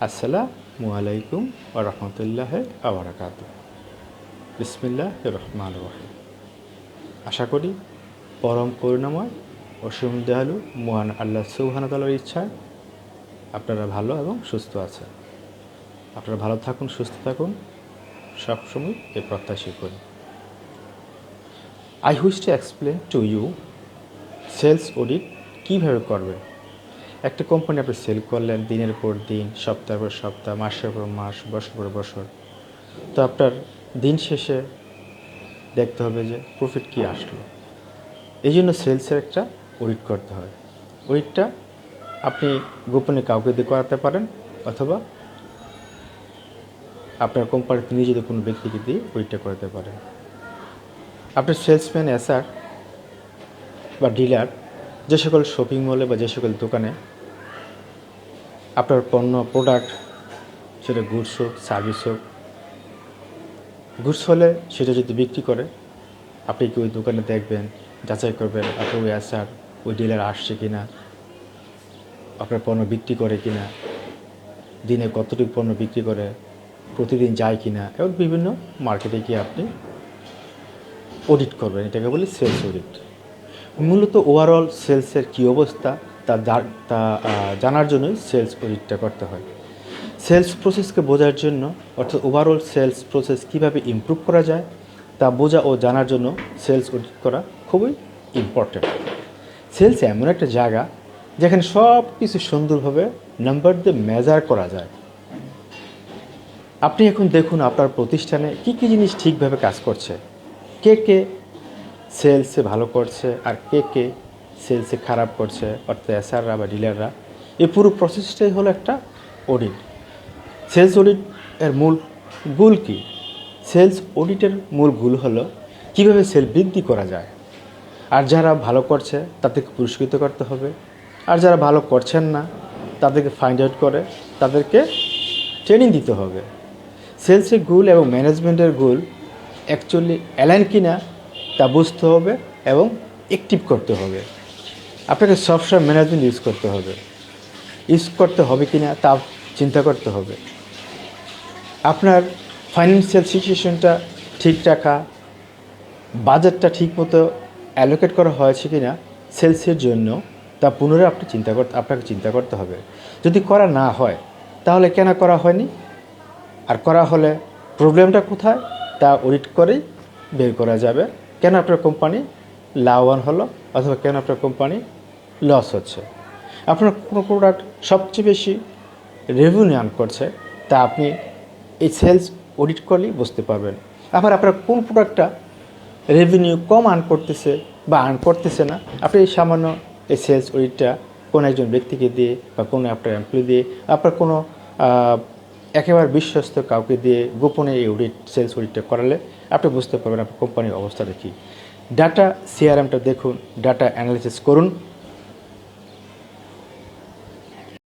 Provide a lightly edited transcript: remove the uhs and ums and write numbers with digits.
আসসালামু আলাইকুম ওয়া রাহমাতুল্লাহি ওয়া বারাকাতুহু। বিসমিল্লাহির রহমানির রহিম। আশা করি পরম করুণাময় অসীম দয়ালু মহান আল্লাহ সুবহানাহু ওয়া তাআলার ইচ্ছায় আপনারা ভালো এবং সুস্থ আছেন। আপনারা ভালো থাকুন, সুস্থ থাকুন, সবসময় এই প্রত্যাশা করি। I wish to explain to you sales audit কীভাবে করবেন। একটা কোম্পানি আপনি সেল করলেন দিনের পর দিন, সপ্তাহের পর সপ্তাহ, মাসের পর মাস, বছর পর বছর। তো আপনার দিন শেষে দেখতে হবে যে প্রফিট কী আসলো। এই জন্য সেলসের একটা অডিট করতে হয়। অডিটটা আপনি গোপনে কাউকে দিয়ে করাতে পারেন, অথবা আপনার কোম্পানিতে নিজেদের কোনো ব্যক্তিকে দিয়ে অডিটটা করাতে পারেন। আপনার সেলসম্যান এসআর বা ডিলার যে সকল শপিং মলে বা যে সকল দোকানে আপনার পণ্য প্রোডাক্ট, সেটা গুডস হোক সার্ভিস হোক, গুডস হলে সেটা যদি বিক্রি করে, আপনি কি ওই দোকানে দেখবেন, যাচাই করবেন আপনার ওই এসআর ওই ডিলার আসছে কি না, আপনার পণ্য বিক্রি করে কি না, দিনে কতটুকু পণ্য বিক্রি করে, প্রতিদিন যায় কি না, এবং বিভিন্ন মার্কেটে গিয়ে আপনি অডিট করবেন। এটাকে বলি সেলস অডিট। মূলত ওভারঅল সেলসের কী অবস্থা তা জানার জন্যই সেলস অডিটটা করতে হয়। সেলস প্রসেসকে বোঝার জন্য, অর্থাৎ ওভারঅল সেলস প্রসেস কীভাবে ইমপ্রুভ করা যায় তা বোঝা ও জানার জন্য সেলস অডিট করা খুবই ইম্পর্ট্যান্ট। সেলস এমন একটা জায়গা যেখানে সব কিছু সুন্দরভাবে নাম্বার দিয়ে মেজার করা যায়। আপনি এখন দেখুন আপনার প্রতিষ্ঠানে কী কী জিনিস ঠিকভাবে কাজ করছে, কে কে সেলসে ভালো করছে আর কে কে সেলসে খারাপ করছে, অর্থাৎ এসআররা বা ডিলাররা। এই পুরো প্রসেসটাই হলো একটা অডিট। সেলস অডিট এর মূল গোল কী? সেলস অডিটের মূল গোল হলো কীভাবে সেল বৃদ্ধি করা যায়। আর যারা ভালো করছে তাদেরকে পুরস্কৃত করতে হবে, আর যারা ভালো করছেন না তাদেরকে ফাইন্ড আউট করে তাদেরকে ট্রেনিং দিতে হবে। সেলসের গোল এবং ম্যানেজমেন্টের গোল অ্যাকচুয়ালি অ্যালাইন কিনা তা বুঝতে হবে এবং অ্যাক্টিভ করতে হবে। আপনাকে সবসময় ম্যানেজমেন্ট ইউজ করতে হবে কিনা তা চিন্তা করতে হবে। আপনার ফাইন্যান্সিয়াল সিচুয়েশনটা ঠিক রাখা, বাজেটটা ঠিকমতো অ্যালোকেট করা হয়েছে কিনা সেলসের জন্য তা পুনরায় আপনাকে চিন্তা করতে হবে। যদি করা না হয় তাহলে কেন করা হয়নি, আর করা হলে প্রবলেমটা কোথায় তা অডিট করেই বের করা যাবে। কেন আপনার কোম্পানি লাভবান হলো অথবা কেন আপনার কোম্পানি লস হচ্ছে। আপনার কোনো প্রোডাক্ট সবচেয়ে বেশি রেভিনিউ আর্ন করছে তা আপনি এই সেলস অডিট করলেই বুঝতে পারবেন। আবার আপনার কোন প্রোডাক্টটা রেভিনিউ কম আর্ন করতেছে বা আর্ন করতেছে না, আপনি এই সামান্য এই সেলস অডিটটা কোনো একজন ব্যক্তিকে দিয়ে বা কোনো আপনার এমপ্লয়ি দিয়ে, আপনার কোনো একেবারে বিশ্বস্ত কাউকে দিয়ে গোপনে এই সেলস অডিটটা করালে আপনি বুঝতে পারবেন আপনার কোম্পানির অবস্থাটা কী। ডাটা সিআরএমটা দেখুন, ডাটা অ্যানালিসিস করুন,